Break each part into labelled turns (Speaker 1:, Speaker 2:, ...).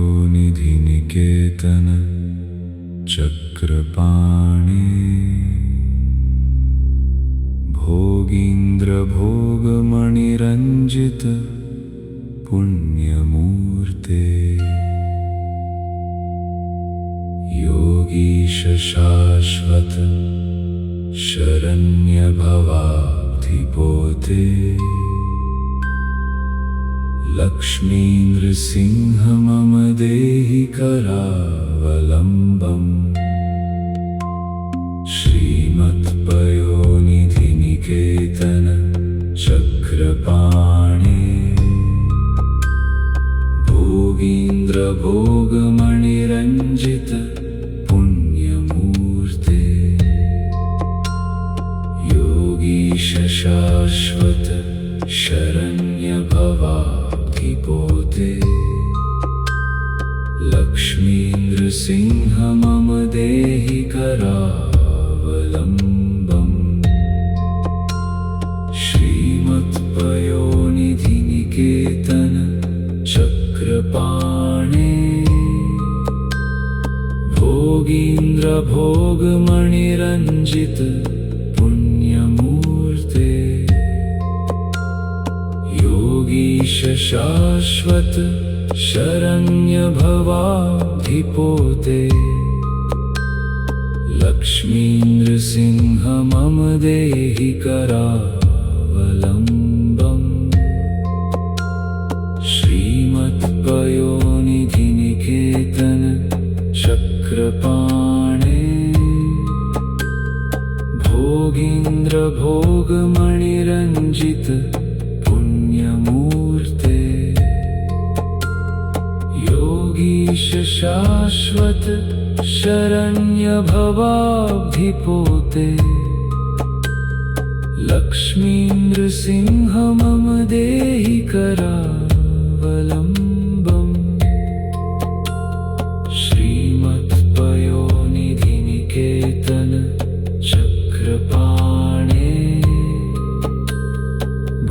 Speaker 1: पयोनिधि निकेतन चक्रपाणि भोगीन्द्र भोगमणिरञ्जित पुण्यमूर्ते योगीश शाश्वत शरण्य भवाब्धिपोते लक्ष्मी नृसिंह मम देहि करावलम्बम् श्रीमत्पयोनिधि निकेतन चक्रपाणि भोगीन्द्र भोगमणिरञ्जित पुण्यमूर्ते योगीश शाश्वत शरण्य भवाब्धिपोते लक्ष्मी नृसिंह मम देहि करावलम्बम् श्रीमत्पयोनिधि निकेतन चक्रपाणि भोगीन्द्र भोगमणिरञ्जित पुण्यमूर्ते योगीश शाश्वत शरण्य भवाब्धिपोते लक्ष्मी नृसिंह मम देहि करावलम्बम् श्रीमत्पयोनिधि निकेतन चक्रपाणि भोगीन्द्र भोगमणिरञ्जित पुण्यमूर्ते योगीश शाश्वत शरण्य भवाब्धिपोते लक्ष्मी नृसिंह मम देहि करावलम्बम् श्रीमत्पयोनिधि निकेतन चक्रपाणि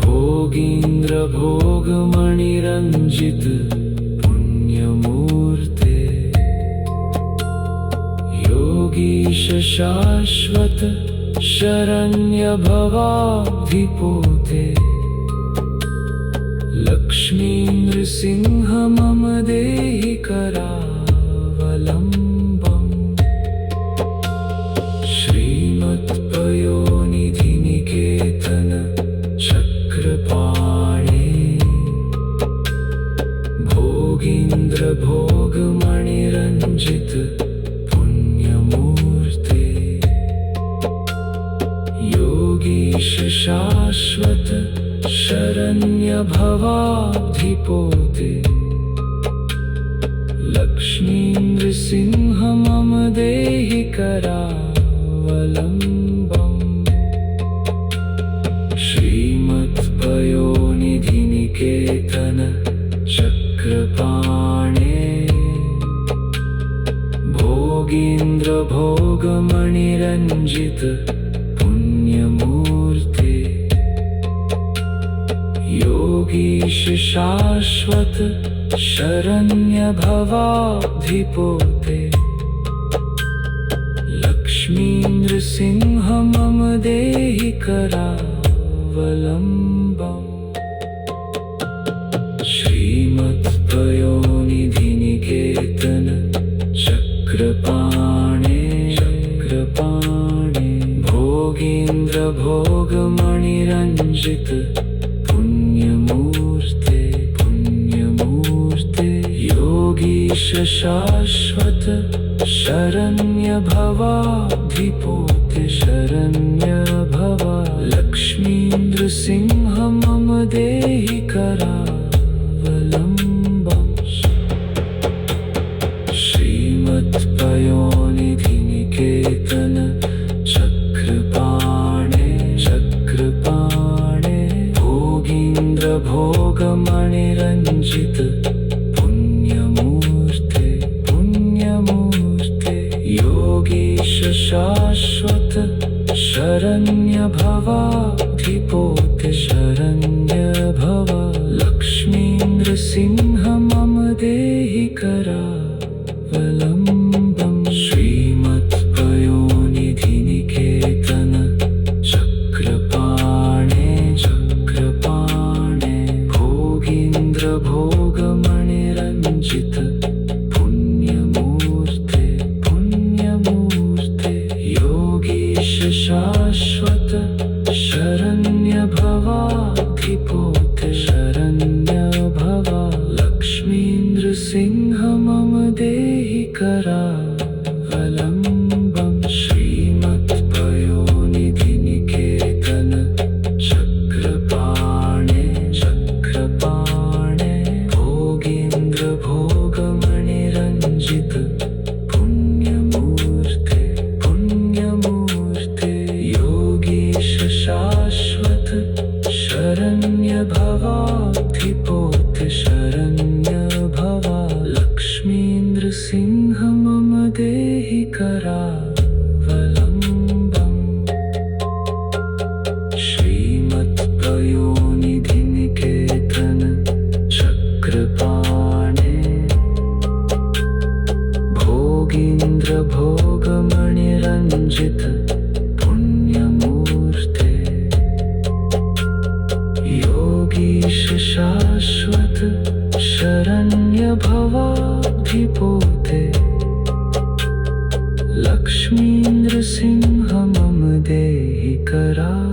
Speaker 1: भोगीन्द्र भोगमणिरञ्जित पुण्यमूर्ते योगीश शाश्वत शरण्य भवाब्धिपोते लक्ष्मी नृसिंह मम देहि करावलम्बम् श्रीमत्पयोनिधि निकेतन चक्रपाणि भोगीन्द्र भोगमणिरञ्जित पुण्यमूर्ते योगीश शाश्वत शरण्य भवाब्धिपोते लक्ष्मी नृसिंह मम देहि करावलम्बम् श्रीमत्पयोनिधि निकेतन चक्रपाणि भोगीन्द्र भोगमणिरञ्जित पुण्यमूर्ते योगीश शाश्वत शरण्य भवाब्धिपोते लक्ष्मी नृसिंह मम देहि करावलम्बम् श्रीमत्पयोनिधि निकेतन चक्रपाणि भोगीन्द्र भोगमणिरञ्जित पुण्यमूर्ते योगीश शाश्वत शरण्य भवाब्धिपोते लक्ष्मी नृसिंह मम देहि करावलम्बम् श्रीमत्पयोनिधि निकेतन चक्रपाणि भोगीन्द्र भोगमणिरञ्जित पुण्यमूर्ते योगीश शाश्वत शरण्य भवाब्धिपोते लक्ष्मी नृसिंह मम देहि कर मम देहि करावलम्बम् श्रीमत्पयोनिधि निकेतन चक्रपाणे चक्रपाणे भोगीन्द्र भोगमणिरञ्जित पुण्यमूर्ते पुण्यमूर्ते योगीश शाश्वत शरण्य भवाब्धिपोते शरण्य भवा लक्ष्मीन्द्र सिंह मम देहि करावलम्बम् श्रीमत्पयोनिधि निकेतन चक्रपाणे भोगीन्द्र भोगमणिरञ्जित पुण्यमूर्ते योगीश शाश्वत शरण्य भवाब्धिपोते लक्ष्मीन्द्र सिंह मम देहि करावलम्बम्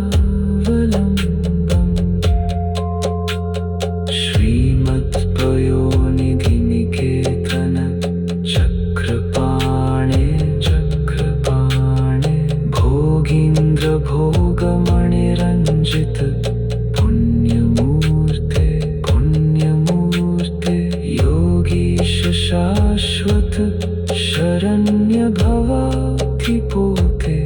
Speaker 1: श्रीमत्पयोनिधि निकेतन चक्रपाणे चक्रपाणे भोगीन्द्र भोगमणिरञ्जित पुण्यमूर्ते पुण्यमूर्ते योगीश शाश्वत शरण्य भवाब्धिपोते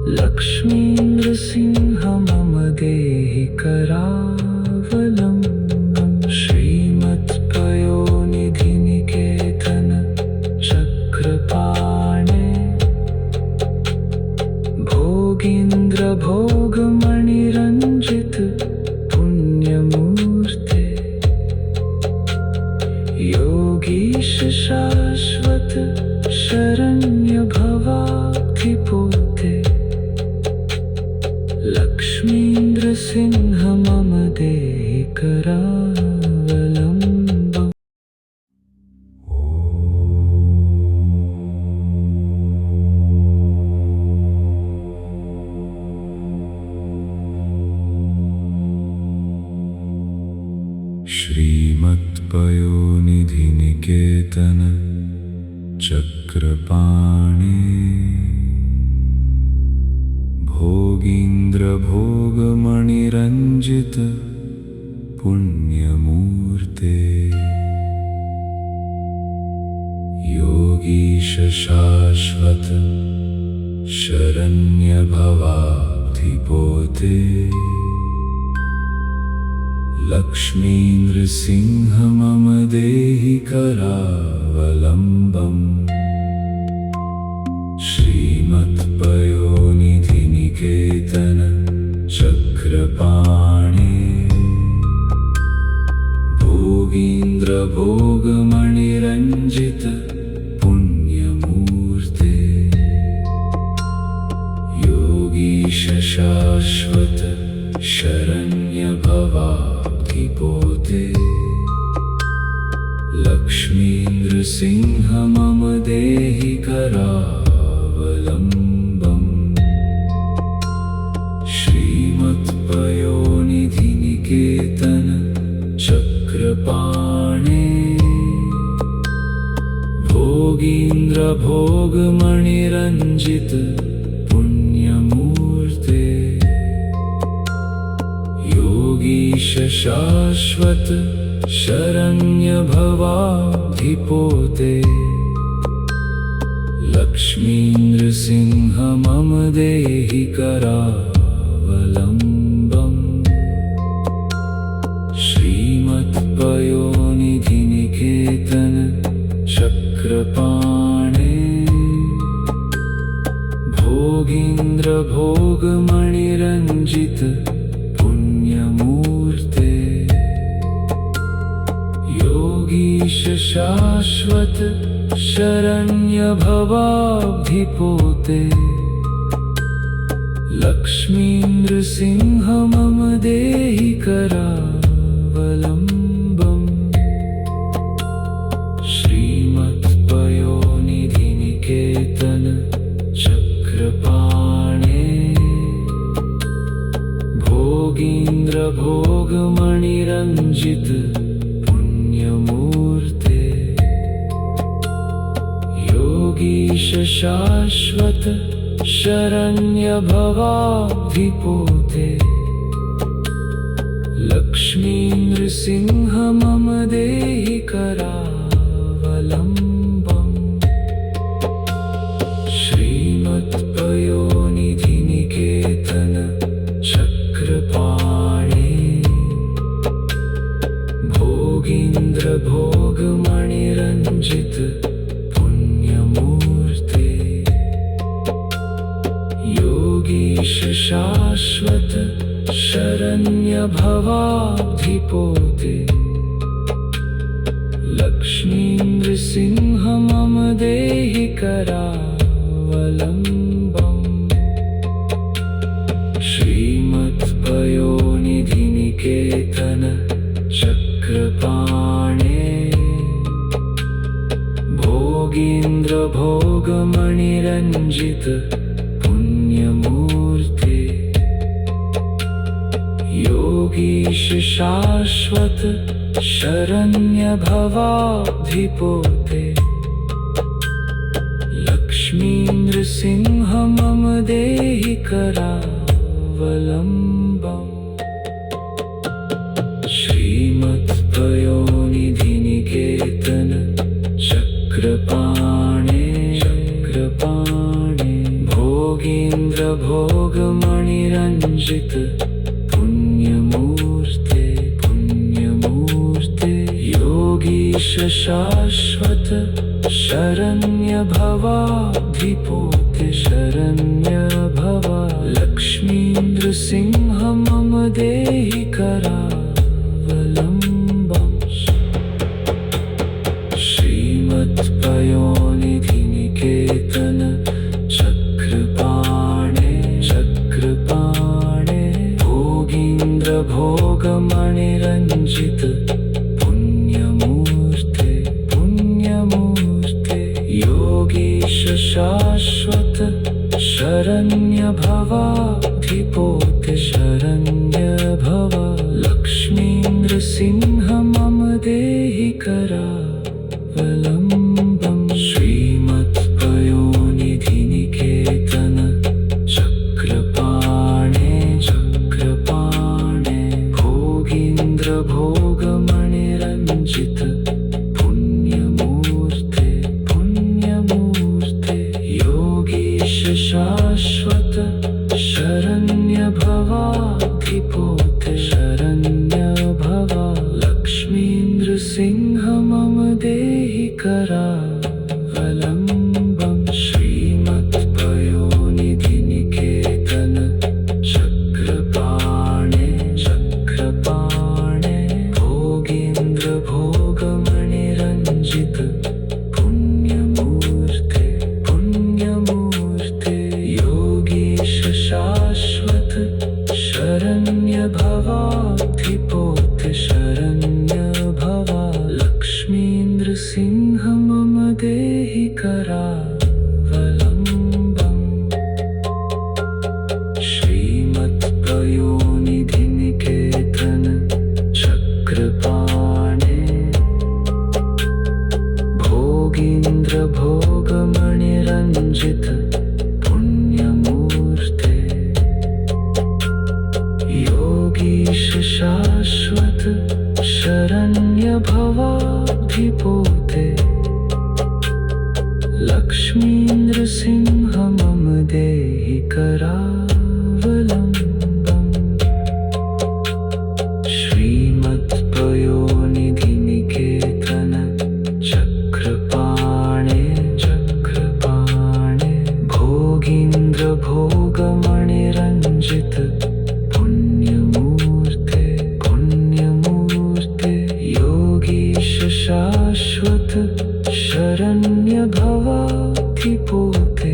Speaker 1: लक्ष्मीन्द्र सिंह मम देहि करावलम्बम् श्रीमत्पयोनिधि निकेतन चक्रपाणे भोगीन्द्र भोगमणिरञ्जित पुण्यमूर्ते योगीश शाश्वत शरण्य भवाब्धिपोते लक्ष्मीन्द्र सिंह मम देहि करावलम्बम् श्रीमत्पयोनिधि निकेतन चक्रपाणे भोगीन्द्र भोगमणिरञ्जित पुण्यमूर्ते योगीश शाश्वत शरण्य भवाब्धिपोते लक्ष्मीन्द्र सिंह मम देहि करावलम्बम् श्रीमत्पयोनिधि निकेतन चक्रपाणे भोगीन्द्र भोगमणिरञ्जित पुण्यमूर्ते योगीश शाश्वत शरण्य भवाब्धिपोते लक्ष्मीन्द्र सिंह मम देहि करावलम्बम् श्रीमत्पयोनिधि निकेतन चक्रपाणे भोगीन्द्र भोगमणिरञ्जित पुण्यमूर्ते योगीश शाश्वत शरण्य भवाब्धिपोते लक्ष्मीन्द्र सिंह मम देहि करावलम्बम् श्रीमत्पयोनिधि निकेतन चक्रपाणे भोगीन्द्र भोगमणिरञ्जित पुण्यमूर्ते योगीश शाश्वत शरण्य भवाब्धिपोते लक्ष्मीन्द्र सिंह मम देहि करावलम्बम् श्रीमत्पयोनिधि निकेतन चक्रपाणे भोगीन्द्र भोगमणिरञ्जित पुण्यमूर्ते योगीश शाश्वत शरण्य भवाधिपोते लक्ष्मी नृसिंह मम देहि करावलम्बम् श्रीमत्पयोनिधि निकेतन चक्रपाणे भोगीन्द्र भोगमणिरञ्जित पुण्यमूर्ते योगीश शाश्वत शरण्य भवाधिपोते लक्ष्मी नृसिंह मम देहि करावलम्बम् श्रीमत्पयोनिधि निकेतन चक्रपाणे भोगीन्द्र भोगमणिरञ्जित पुण्यमूर्ते योगीश शाश्वत शरण्य भवाधिपोते लक्ष्मी नृसिंह मम देहि करावलम्बम् श्रीमत्पयोनिधि निकेतन चक्रपाणे भोगीन्द्र भोगमणिरञ्जित पुण्यमूर्ते योगीश शाश्वत शरण्य भवाधिपोते शरण्य भवा लक्ष्मी नृसिंह मम देहि करावलम्बम् श्रीमत्पयोनिधि निकेतन चक्रपाणे भोगीन्द्र भोगमणिरञ्जित पुण्यमूर्ते योगीश शाश्वत शरण्य भवाधिपोते शरण्य भवा लक्ष्मी नृसिंह मम देहि करावलम्बम् श्रीमत्पयोनिधि निकेतन चक्रपाणे भोगीन्द्र भोगमणिरञ्जित पुण्यमूर्ते योगीश शाश्वत शरण्य भवाधिपोते शरण्य भवा लक्ष्मी नृसिंह मम देहि करावलम्बम् श्रीमत्पयोनिधि निकेतन चक्रपाणे भोगीन्द्र भोगमणिरञ्जित पुण्यमूर्ते योगीश शाश्वत शरण्य भवाधिपोते शरण्य भवा लक्ष्मी नृसिंह मम देहि करावलम्बम् श्रीमत्पयोनिधि निकेतन चक्रपाणे भोगीन्द्र भोगमणिरञ्जित पुण्यमूर्ते योगीश शाश्वत शरण्य भवाधिपोते लक्ष्मी नृसिंह मम देहि करावलम्बम् श्रीमत्पयोनिधि निकेतन चक्रपाणे भोगीन्द्र भोगमणिरञ्जित पुण्यमूर्ते योगीश शाश्वत शरण्य भवाधिपोते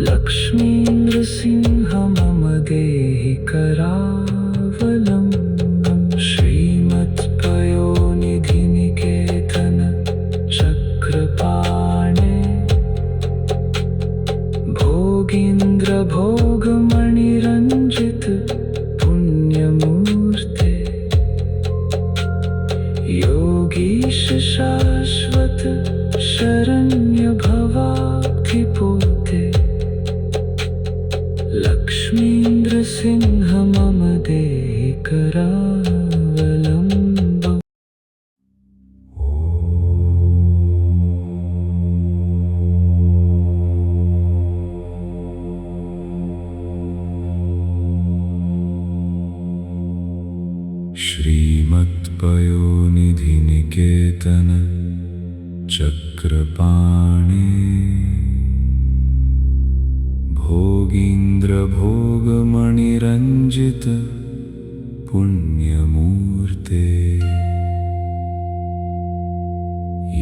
Speaker 1: लक्ष्मी नृसिंह मम देहि करावलम्बम् श्रीमत्पयोनिधि निकेतन चक्रपाणे भोगीन्द्र भोगमणिरञ्जित पुण्यमूर्ते योग योगीश शाश्वत शरण्य भवाब्धिपोते लक्ष्मीन्द्र सिंह मम देहि करावलम्बम्। श्रीमत्पयोनिधिनिकेतन चक्रपाणे भोगीन्द्र भोगमणिरञ्जित पुण्यमूर्ते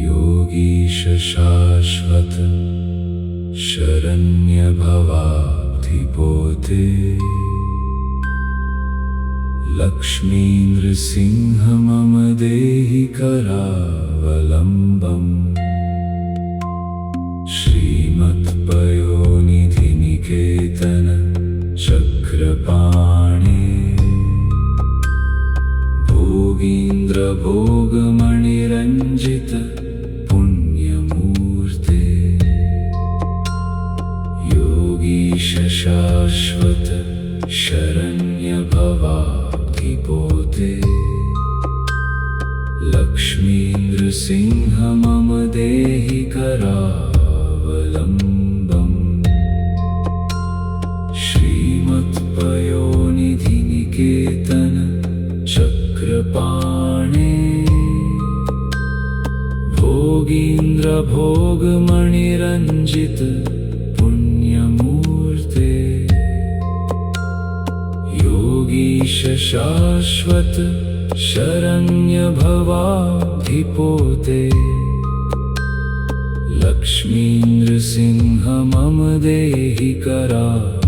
Speaker 1: योगीश शाश्वत शरण्य भवाब्धिपोते लक्ष्मीन्द्र सिंह मम देहि करावलम्बम्। श्रीमत्पयोनिधिनिकेतन चक्रपाणे भोगीन्द्र भोगमणिरञ्जित पुण्यमूर्ते योगीश शाश्वत शरण्य भवाब्धिपोते लक्ष्मीन्द्र सिंह मम देहि करावलम्बम्। श्रीमत्पयोनिधिनिकेतन चक्रपाणे भोगीन्द्र भोगमणिरञ्जित पुण्यमूर्ते योगीश शाश्वत शरण्य भवाब्धिपोते लक्ष्मीन्द्र सिंह मम देहि करावलम्बम्।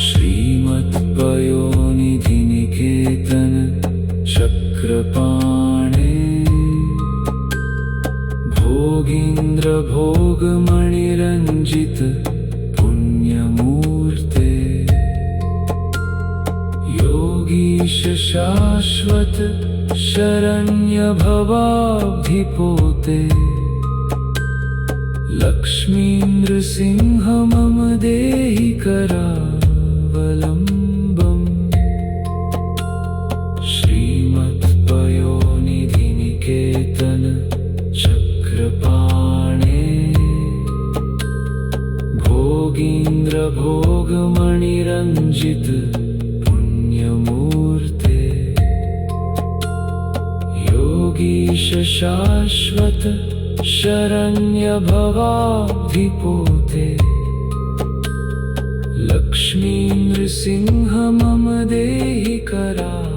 Speaker 1: श्रीमत्पयोनिधिनिकेतन चक्रपाणे भोगीन्द्र भोगमणिरञ्जित पुण्यमूर्ते योगीश शाश्वत शरण्य भवाब्धिपोते लक्ष्मीन्द्र सिंह मम देहि करावलम्बम्। श्रीमत्पयोनिधिनिकेतन चक्रपाणे भोगीन्द्र भोगमणिरञ्जित पुण्यमूर्ते योगीश शाश्वत शरण्य भवाब्धिपोते लक्ष्मीन्द्र सिंह मम देहि करावलम्बम्।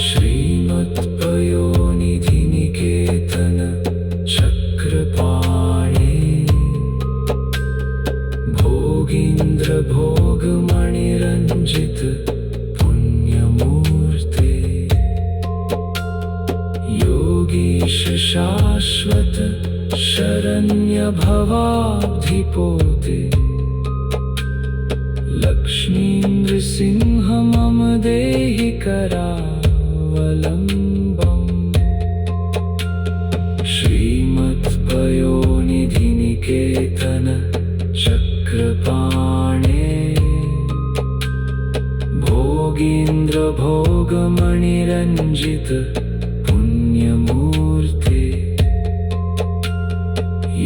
Speaker 1: श्रीमत्पयोनिधिनिकेतन चक्रपाणे भोगीन्द्र भोगमणिरञ्जित पुण्यमूर्ते योगीश शाश्वत शरण्य भवाब्धिपोते लक्ष्मीन्द्र सिंह मम देहि करावलम्बम्। श्रीमत्पयोनिधिनिकेतन चक्रपाणे भोगीन्द्र भोगमणिरञ्जित पुण्यमूर्ते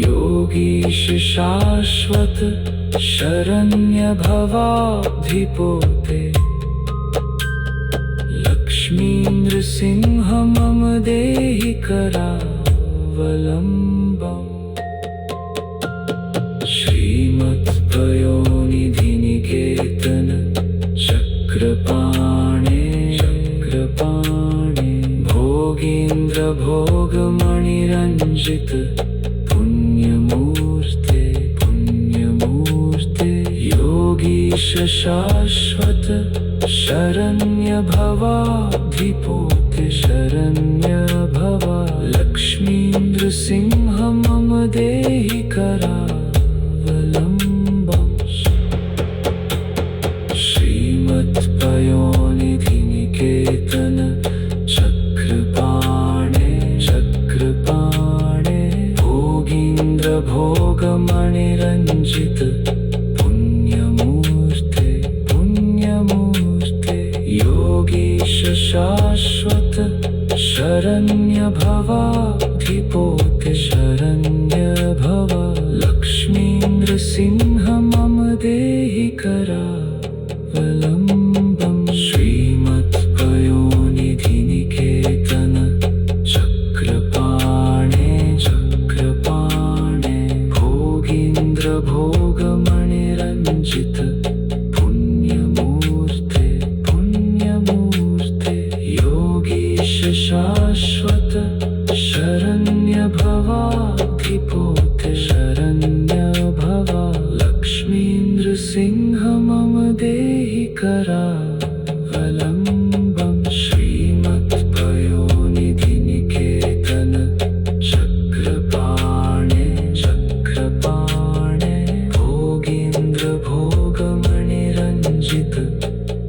Speaker 1: योगीश शाश्वत शरण्य भवाब्धिपोते लक्ष्मीन्द्र सिंह मम देहि करावलम्बम्। श्रीमत्पयोनिधिनिकेतन चक्रपाणे भोगीन्द्र भोगमणिरञ्जित पुण्यमूर्ते योगीश शाश्वत शरण्य भवाब्धिपोते लक्ष्मीन्द्र सिंह मम देहि करावलम्बम्। श्रीमत्पयोनिधिनिकेतन चक्रपाणे चक्रपाणे भोगीन्द्र भोगमणिरञ्जित पुण्यमूर्ते पुण्यमूर्ते योगीश शाश्वत शरण्य भवाधिपोते शरण्य भव लक्ष्मीन्द्र सिंह मम देहि करावलम्बम् श्रीमत्पयोनिधिनिकेतन चक्रपाणे चक्रपाणे भोगीन्द्र भोगमणिरञ्जित पुण्यमूर्ते पुण्यमूर्ते योगीश शाश्वत शरण्य भवाधिपोते शरण्य भव लक्ष्मीन्द्र सिंह मम देहि करावलम्बम् श्रीमत्पयोनिधिनिकेतन चक्रपाणे चक्रपाणे भोगीन्द्र भोगमणिरञ्जित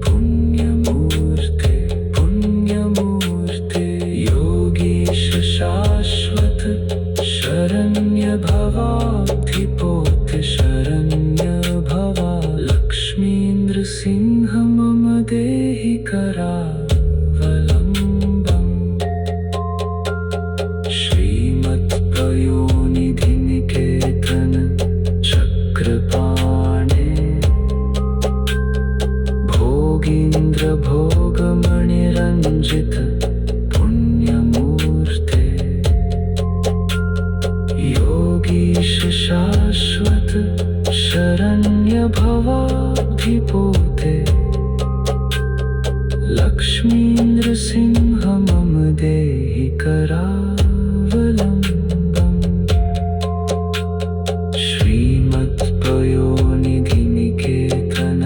Speaker 1: पुण्यमूर्ते पुण्यमूर्ते योगीश शाश्वत शरण्य भवाधिपोते शरण्य भव लक्ष्मीन्द्र सिंह मम देहि करावलम्बम् श्रीमत्पयोनिधिनिकेतन चक्रपाणे भोगीन्द्र भोगमणिरञ्जित पुण्यमूर्ते योगीश शाश्वत शरण्य भवाधिपोते लक्ष्मीन्द्र सिंह मम देहि करावलम्बम् श्रीमत्पयोनिधिनिकेतन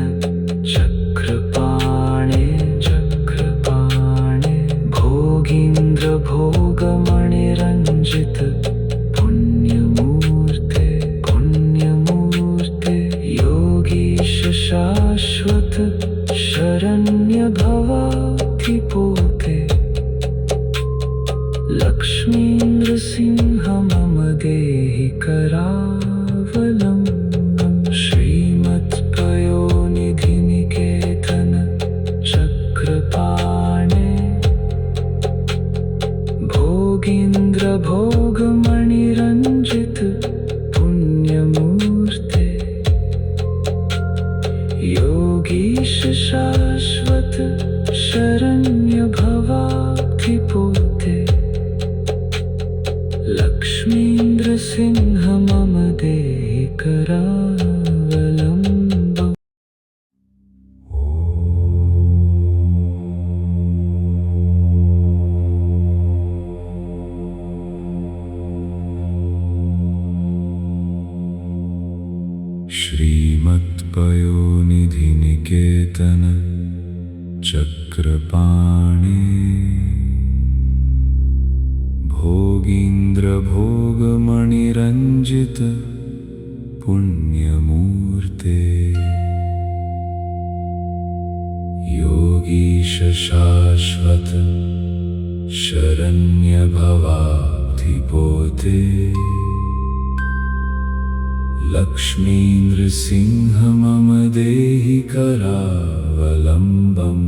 Speaker 1: चक्रपाणे चक्रपाणे भोगीन्द्र भोगमणिरञ्जित पुण्यमूर्ते पुण्यमूर्ते योगीश शाश्वत शरण्य भवाधिपोते लक्ष्मीन्द्र सिंह मम देहि करावलम्बम् श्रीमत्पयोनिधिनिकेतन चक्रपाणे भोगीन्द्र भोगमणिरञ्जित पुण्यमूर्ते योगीश शाश्वत शरण्य भवाधिपोते लक्ष्मीन्द्र सिंह मम देहि करावलम्बम् श्रीमत्पयोनिधिनिकेतन चक्रपाणे भोगीन्द्र भोगमणिरञ्जित पुण्यमूर्ते योगीश शाश्वत शरण्य भवाधिपोते लक्ष्मीन्द्र सिंह मम देहि करावलम्बम्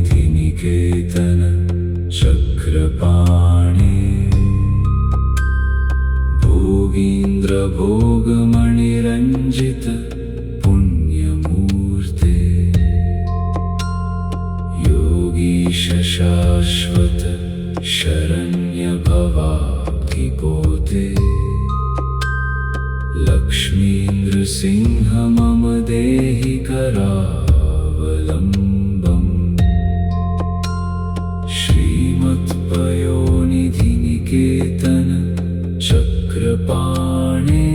Speaker 1: श्रीमत्पयोनिधिनिकेतन चक्रपाणे भोगीन्द्र भोगमणिरञ्जित पुण्यमूर्ते योगीश शाश्वत शरण्य भवाधिपोते लक्ष्मीन्द्र सिंह मम देहि करावलम्बम् श्रीमत्पयोनिधिनिकेतन चक्रपाणे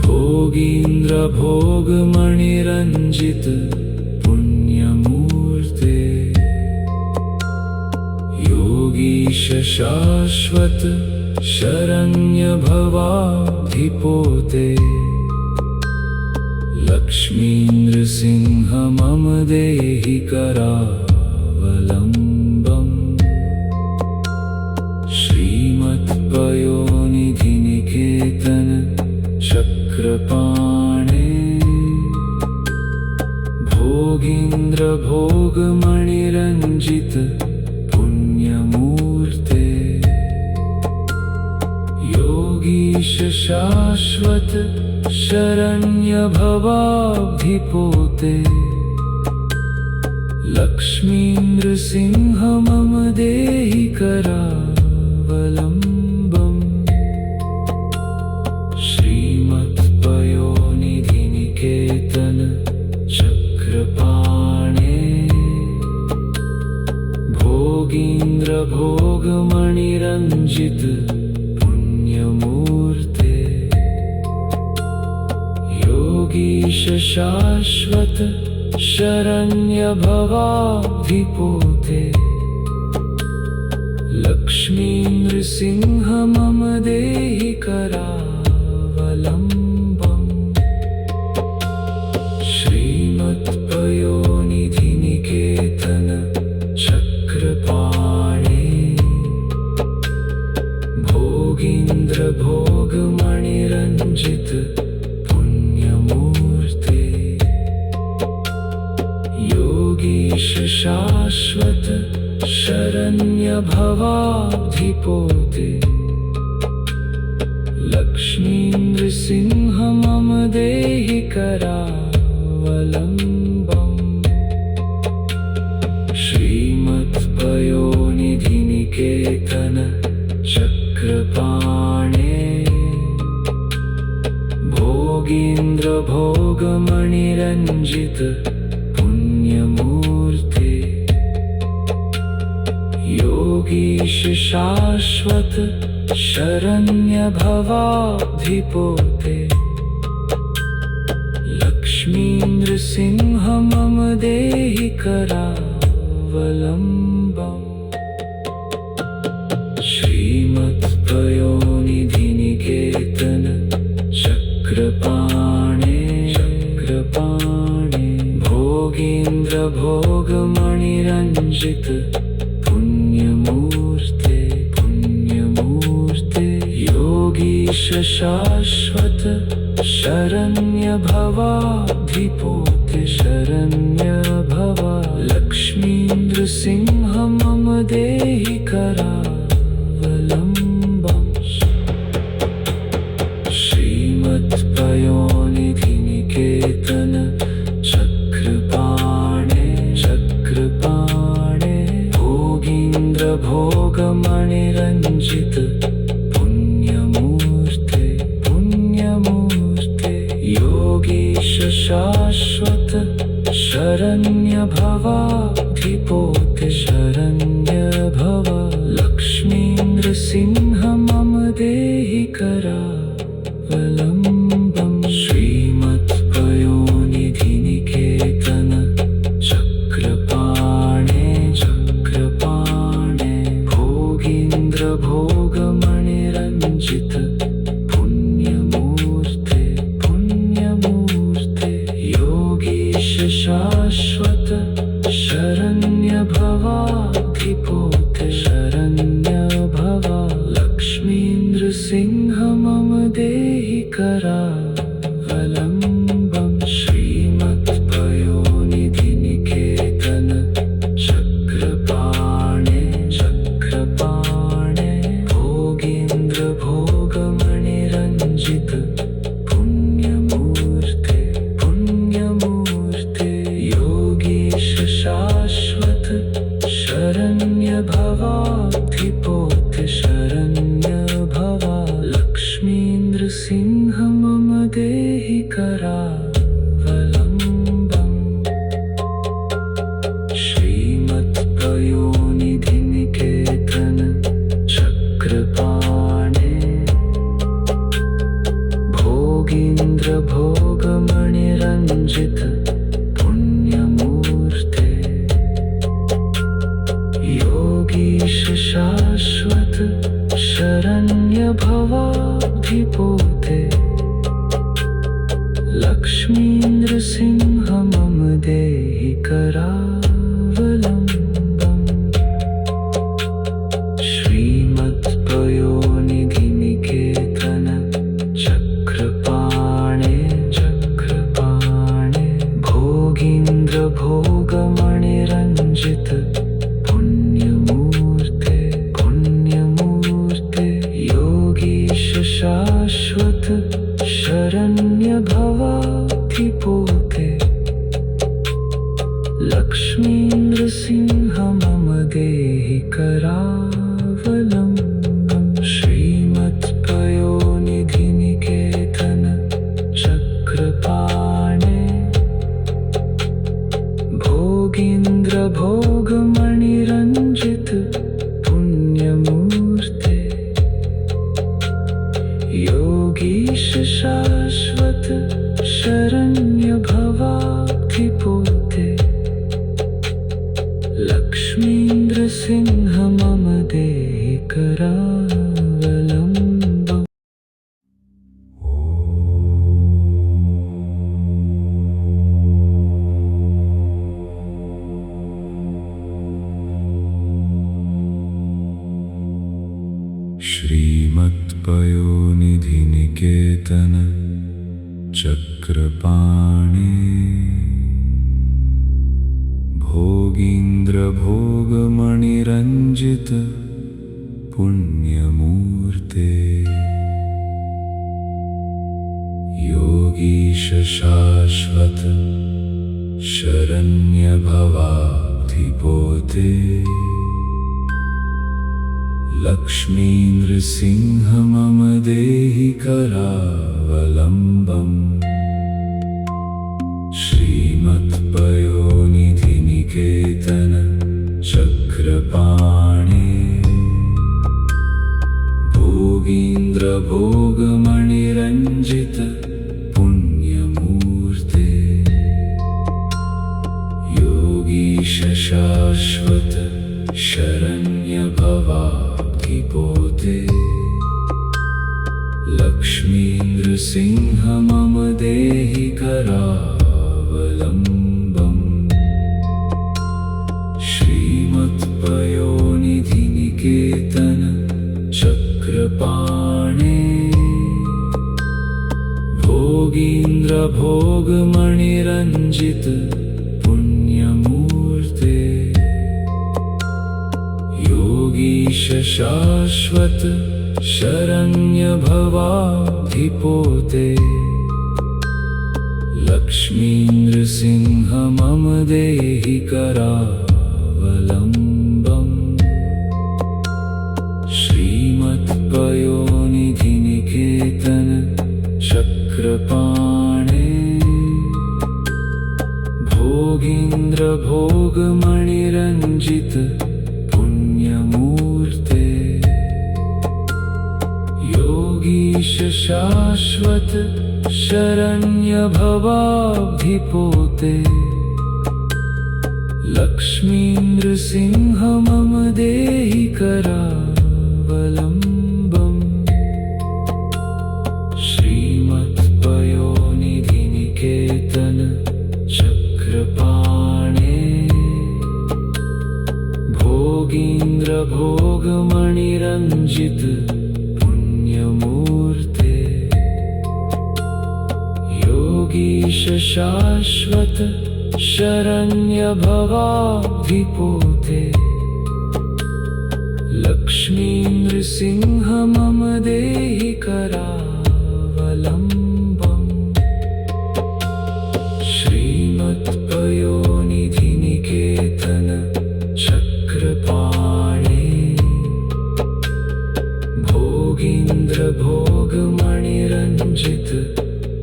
Speaker 1: भोगीन्द्र भोगमणिरञ्जित पुण्यमूर्ते योगीश शाश्वत शरण्य भवाधिपोते लक्ष्मीनृसिंह मम देहि करावलम्बम् श्रीमत्पयोनिधिनिकेतन चक्रपाणे भोगीन्द्र भोगमणिरञ्जित पुण्यमूर्ते योगीश शाश्वत शरण्य भवाब्धिपोते लक्ष्मीनृसिंह मम देहि करावलम्बम् श्रीमत्पयोनिधिनिकेतन चक्रपाणे भोगीन्द्र भोगमणिरञ्जित पुण्यमूर्ते योगीश शाश्वत शरण्य भवाब्धिपोते लक्ष्मीनृसिंह मम देहि करावलम्बम् श्रीमत्पयोनिधिनिकेतन चक्रपाणे भोगीन्द्र भोगमणिरञ्जित पुण्यमूर्ते योगीश शाश्वत शरण्य भवाब्धिपोते लक्ष्मीनृसिंह मम देहि करावलम्बम् श्रीमत्पयोनिधिनिकेतन चक्रपाणे भोगीन्द्र भोगमणिरञ्जित पुण्यमूर्ते योगीश शाश्वत शरण्य भवाब्धिपोते लक्ष्मीनृसिंह मम देहि करावलम्बम् श्रीमत्पयोनिधिनिकेतन चक्रपाणे भोगीन्द्र भोगमणिरञ्जित पुण्यमूर्ते योगीश शाश्वत शरण्य भवाब्धिपोते लक्ष्मीनृसिंह मम देहि करावलम्बम् श्रीमत्पयोनिधिनिकेतन चक्रपाणे भोगीन्द्र भोगमणिरञ्जित पुण्यमूर्ते योगीश शाश्वत शरण्य भवाब्धिपोते लक्ष्मीनृसिंह मम देहि करावलम्बम् श्रीमत्पयोनिधिनिकेतन चक्रपाणे भोगीन्द्र भोगमणिरञ्जित पुण्यमूर्ते योगीश शाश्वत शरण्य भवाब्धिपोते लक्ष्मीनृसिंह मम देहि करावलम्बम् श्रीमत्पयोनिधिनिकेतन चक्रपाणे भोगीन्द्र भोगमणिरञ्जित पुण्यमूर्ते योगीश शाश्वत शरण्य भवाब्धिपोते लक्ष्मीनृसिंह मम देहि करावलम्बम् श्रीमत्पयोनिधिनिकेतन चक्रपाणे भोगीन्द्र भोगमणिरञ्जित पुण्यमूर्ते योगीश शाश्वत शरण्य भवाब्धिपोते लक्ष्मी लक्ष्मीनृसिंह मम देहि करावलम्बम् श्रीमत्पयोनिधिनिकेतन चक्रपाणे भोगीन्द्र भोगमणिरञ्जित पुण्यमूर्ते योगीश शाश्वत शरण्य भवाधिपोते लक्ष्मीनृसिंह मम देहि करावलम्बम् श्रीमत्पयोनिधिनिकेतन चक्रपाणे भोगीन्द्र भोगमणिरञ्जित पुण्यमूर्ते योगीश शाश्वत शरण्य भवाधिपोते लक्ष्मीनृसिंह मम देहि करावलम्बम्। श्रीमत्पयोनिधिनिकेतन चक्रपाणे भोगीन्द्र भोगमणिरञ्जित पुण्यमूर्ते योगीश शाश्वत शरण्य भवाधिपोते लक्ष्मीनृसिंह मम देहि करावलम्बम् श्रीमत्पयोनिधिनिकेतन चक्रपाणे भोगीन्द्र भोगमणिरञ्जित पुण्यमूर्ते योगीश शाश्वत शरण्य भवाधिपोते लक्ष्मीनृसिंह मम देहि करावलम्बम् श्रीमत्पयोनिधिनिकेतन चक्रपाणे भोगीन्द्र भोगमणिरञ्जित पुण्यमूर्ते योगीश शाश्वत शरण्य भवाधिपोते लक्ष्मीनृसिंह मम देहि करावलम्बम् श्रीमत्पयोनिधिनिकेतन चक्रपाणे भोगीन्द्र भोगमणिरञ्जित पुण्यमूर्ते योगीश शाश्वत शरण्य भवाधिपोते लक्ष्मीनृसिंह मम देहि करावलम्बम् श्रीमत्पयोनिधिनिकेतन चक्रपाणे भोगीन्द्र भोगमणिरञ्जित पुण्यमूर्ते योगीश शाश्वत शरण्य भवाधिपोते लक्ष्मीनृसिंह मम देहि करावलम्बम् श्रीमत्पयोनिधिनिकेतन चक्रपाणे भोगीन्द्र भोगमणिरञ्जित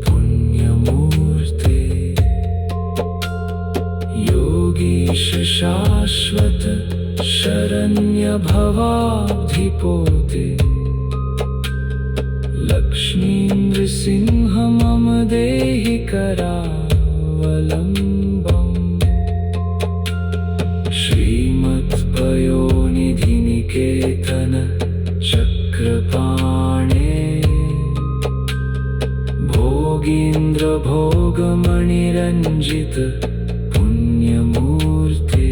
Speaker 1: पुण्यमूर्ते योगीश शाश्वत शरण्य भवाधिपोते लक्ष्मीनृसिंह मम देहि करावलम्बम् श्रीमत्पयोनिधिनिकेतन चक्रपाणे योगीन्द्र भोगमणिरञ्जित पुण्यमूर्ते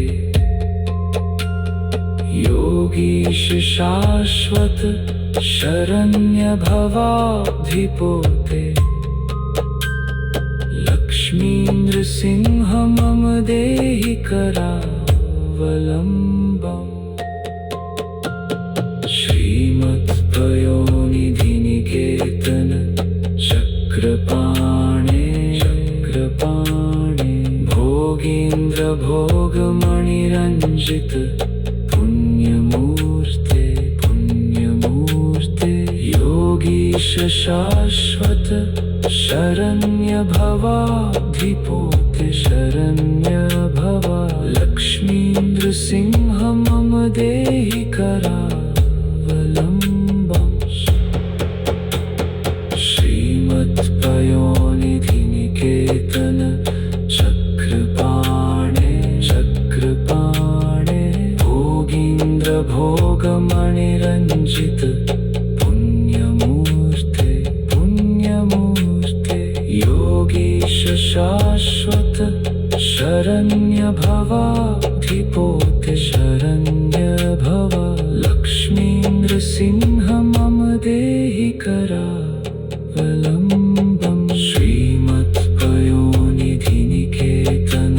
Speaker 1: योगीश शाश्वत शरण्य भवाधिपोते लक्ष्मीन्द्र सिंह मम देहि करावलम्बम् श्रीमत्पयोनिधि निकेतन चक्रपाणे भोगीन्द्र भोगमणिरञ्जित पुण्यमूर्ते योगीश शाश्वत शरण्य भवाधिपोते शरण्य भवा लक्ष्मीन्द्र सिंह मम देहि करावलम्बम् श्रीमत्पयोनिधि निकेतन चक्रपाणे भोगीन्द्र भोगमणिरञ्जित योगीश शाश्वत शरण्य भवाधिपोते शरण्य भवा लक्ष्मीन्द्र सिंह मम देहि करावलम्बम् श्रीमत्पयोनिधि निकेतन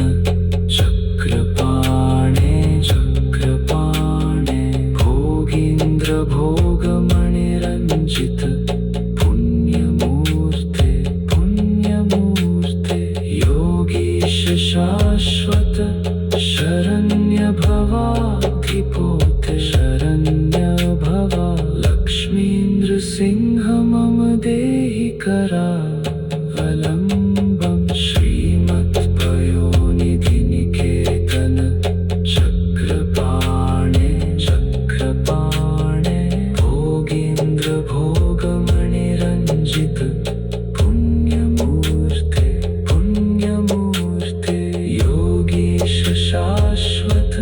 Speaker 1: चक्रपाणे भोगीन्द्र भोगमणिरञ्जित शाश्वत शरण्य भवाधिपोते शरण्य भवा लक्ष्मीन्द्र सिंह मम देहि करावलम्बम् श्रीमत्पयोनिधि निकेतन चक्रपाणे भोगीन्द्र भोगमणिरञ्जित शाश्वत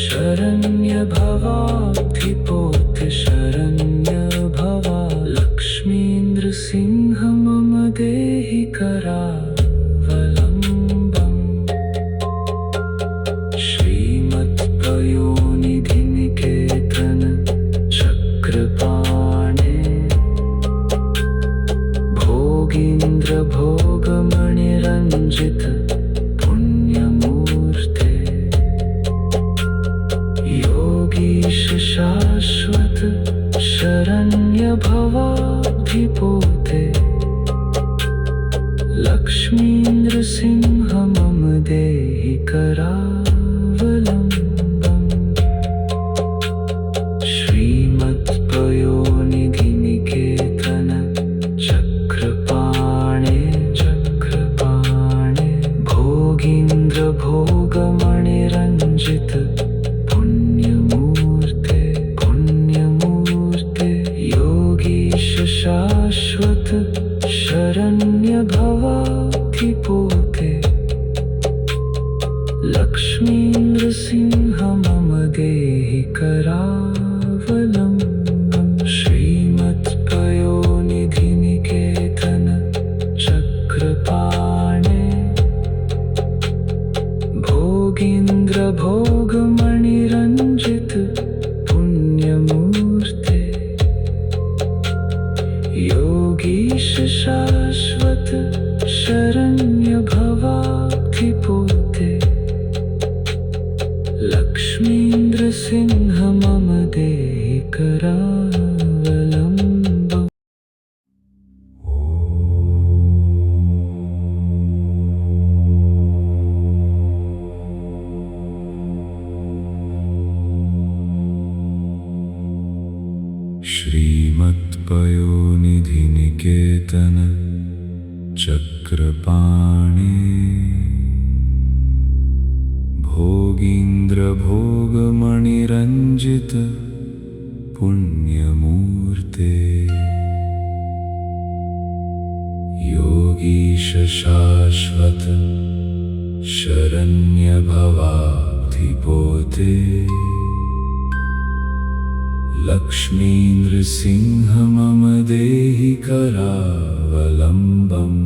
Speaker 1: शरण्य भवाधिपोते शरण्य भवा लक्ष्मीन्द्र सिंह मम देहि करावलम्बम् श्रीमत्पयोनिधि निकेतन चक्रपाणे भोगीन्द्र भोगमणिरञ्जित योगीश शाश्वत शरण्य भवाधिपोते लक्ष्मीन्द्र सिंह मम देहि करावलम्बम् श्रीमत्पयोनिधि निकेतन चक्रपाणे भोगीन्द्र भोगमणिरञ्जित शाश्वत शरण्य भवाधिपोते लक्ष्मीन्द्र सिंह मम देहि करावलम्बम् श्रीमत्पयोनिधि निकेतन चक्रपाणे भोगीन्द्र भोगमणिरञ्जित पुण्यमूर्ते योगीश शाश्वत शरण्य भवाधिपोते लक्ष्मीन्द्र सिंह मम देहि करावलम्बम् श्रीमत्पयोनिधि निकेतन चक्रपाणे भोगीन्द्र भोगमणिरञ्जित पुण्यमूर्ते योगीश शाश्वत शरण्य भवाधिपोते लक्ष्मीनृसिंह मम देहि करावलम्बम्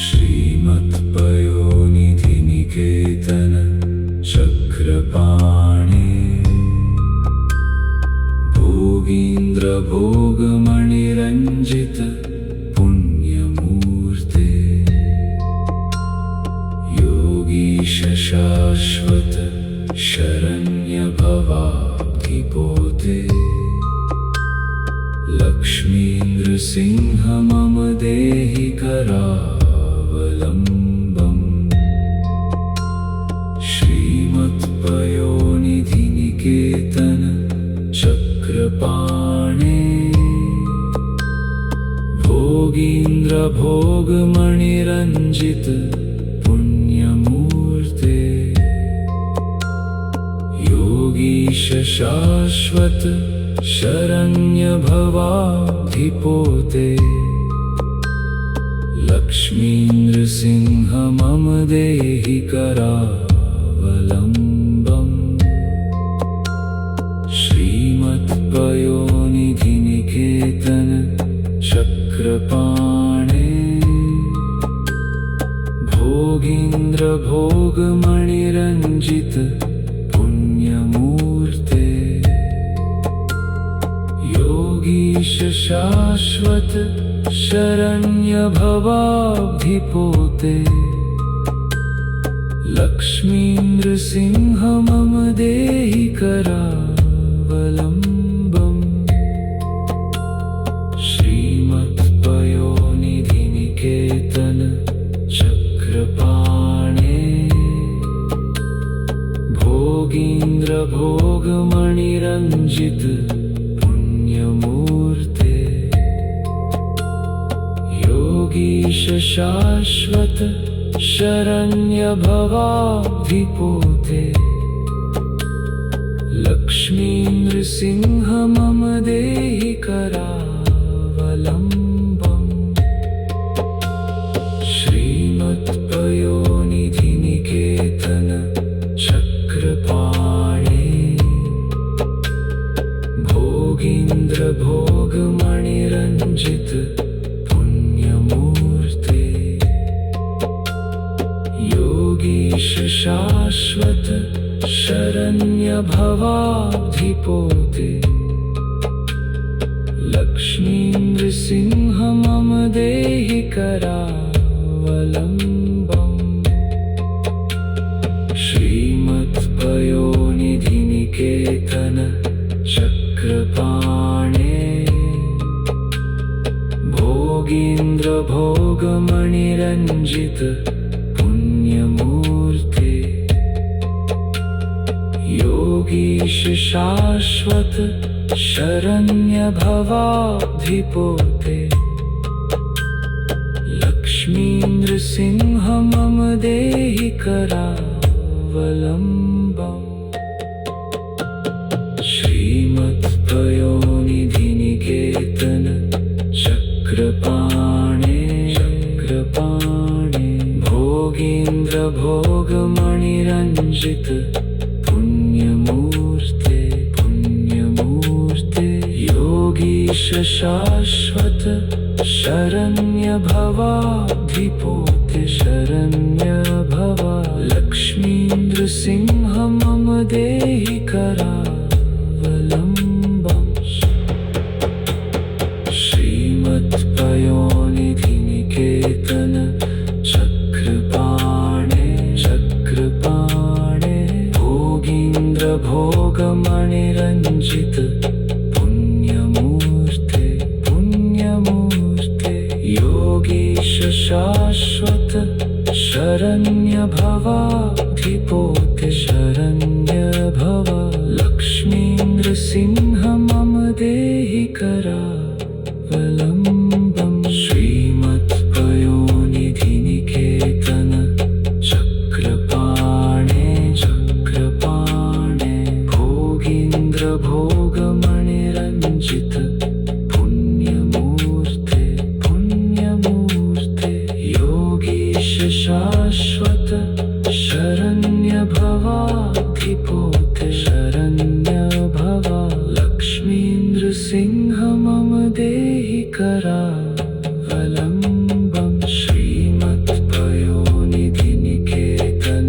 Speaker 1: श्रीमत्पयोनिधिनिकेतन चक्रपाणे भोगीन्द्रभोगमणिरञ्जित पुण्यमूर्ते योगीश शाश्वत शरण्यभवाधिपोते लक्ष्मीनृसिंह मम देहि करावलम्बम् श्रीमत्पयोनिधिनिकेतन चक्रपाणे भोगीन्द्रभोगमणिरञ्जित पुण्यमूर्ते योगीश शाश्वत शरण्यभवाधिपोते लक्ष्मीनृसिंह मम देहि करावलम्बम् श्रीमत्पयोनिधिनिकेतन चक्रपाणे भोगीन्द्रभोगमणिरञ्जित पुण्यमूर्ते योगीश शाश्वत शरण्यभवाधिपोते लक्ष्मीनृसिंह मम देहि करावलम्बम् श्रीमत्पयोनिधिनिकेतन चक्रपाणे भोगीन्द्रभोगमणिरञ्जित पुण्यमूर्ते योगीश शाश्वत शरण्यभवाधिपोते लक्ष्मीनृसिंह मम देहि करावलम्बम् श्रीमत्पयोनिधिनिकेतन चक्रपाणे भोगीन्द्रभोगमणिरञ्जित पुण्यमूर्ते योगीश शाश्वत शरण्यभवाधिपोते लक्ष्मीनृसिंह मम देहि करावलम्बम् श्रीमत्पयोनिधिनिकेतन चक्रपाणे भोगीन्द्रभोगमणिरञ्जित पुण्यमूर्ते योगीश शाश्वत शरण्यभवाधिपोते लक्ष्मीनृसिंह मम देहि करावलम्बम् श्रीमत्पयोनिधिनिकेतन चक्रपाणे भोगीन्द्रभोगमणिरञ्जित पुण्यमूर्ते योगीश शाश्वत शरण्यभवाधिपोते लक्ष्मीनृसिंह मम देहि करावलम्बम् श्रीमत्पयोनिधिनिकेतन चक्रपाणे भोगीन्द्रभोगमणिरञ्जित पुण्यमूर्ते योगीश शाश्वत शरण्यभवाधिपोते लक्ष्मीनृसिंह मम देहि करावलम्बम् श्रीमत्पयोनिधिनिकेतन चक्रपाणे भोगीन्द्रभोगमणिरञ्जित पुण्यमूर्ते योगीश शाश्वत शरण्यभवाधिपोते करावलम्बम् श्रीमत्पयोनिधिनिकेतन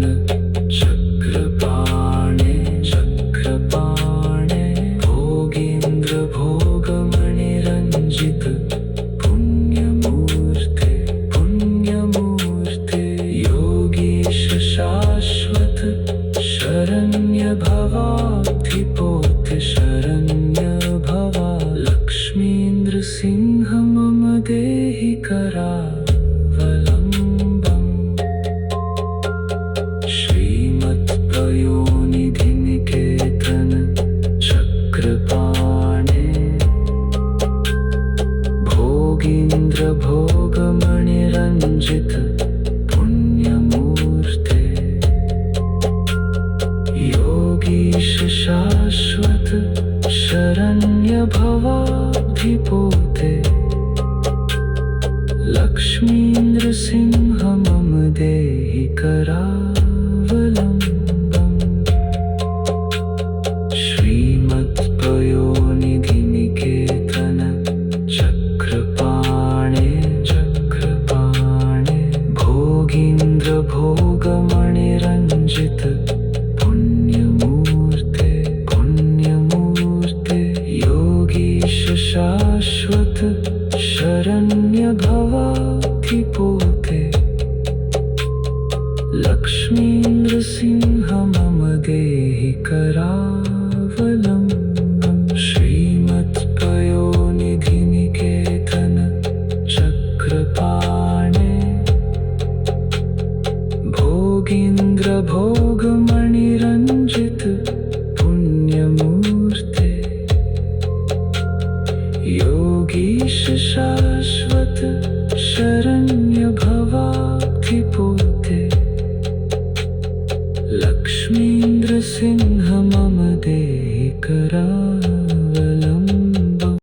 Speaker 1: चक्रपाणे चक्रपाणे भोगीन्द्र भोगमणिरञ्जित पुण्यमूर्ते पुण्यमूर्ते योगीश शाश्वत शरण्य भवाब्धिपोते शरण्य भवा लक्ष्मीन्द्र सिंह मम देहि करावलम्बम् श्रीमत्पयोनिधिनिकेतन चक्रपाणे भोगीन्द्र भोगमणिरञ्जित पुण्यमूर्ते योगीश शाश्वत शरण्य भवाब्धिपोते लक्ष्मीन्द्र सिंह मम देहि करावलम्बम् श्रीमत्पयोनिधिनिकेतन चक्रपाणे चक्रपाणे भोगीन्द्र भोगमणिरञ्जित पुण्यमूर्ते पुण्यमूर्ते योगीश शाश्वत शरण्य भवाब्धिपोते लक्ष्मीन्द्र सिंह मम देहि करावलम्बम्